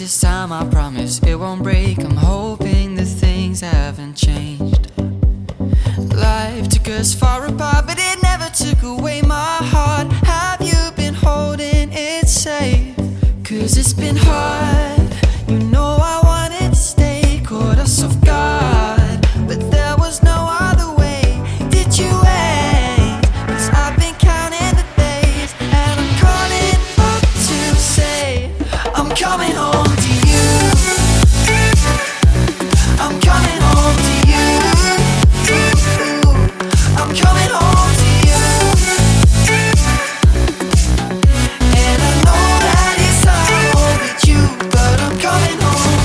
this time I promise it won't break. I'm hoping that things haven't changed. Life took us far apart, but it never took away my heart. Have you been holding it safe? 'Cause it's been hard. You know I wanted to stay, caught us off guard, but there was no other way. Did you wait? 'Cause I've been counting the days, and I'm calling up to say I'm coming home to you. I'm coming home to you. I'm coming home to you. And I know that it's hard with you, but I'm coming home.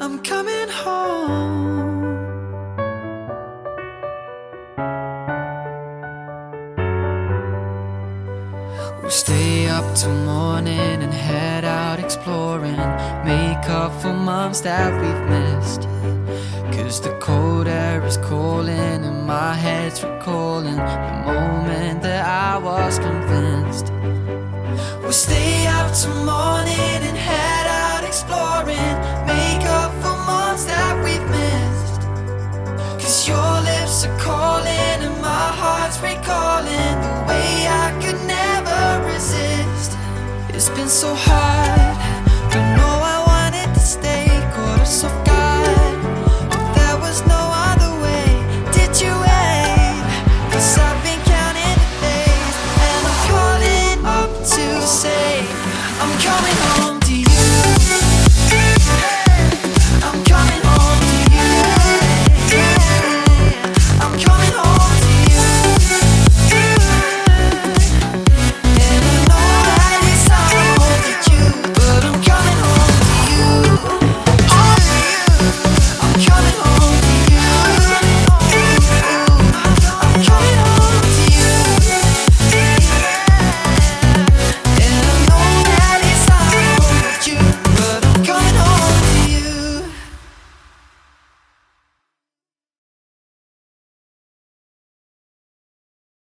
I'm coming home. We'll stay up till morning and head out exploring, make up for months that we've missed. 'Cause the cold air is calling and my head's recalling the moment that I was convinced. We'll stay up till morning and head out exploring, make up for months that we've missed. 'Cause your lips are calling and my heart's recalling the way I could never resist. It's been so hard.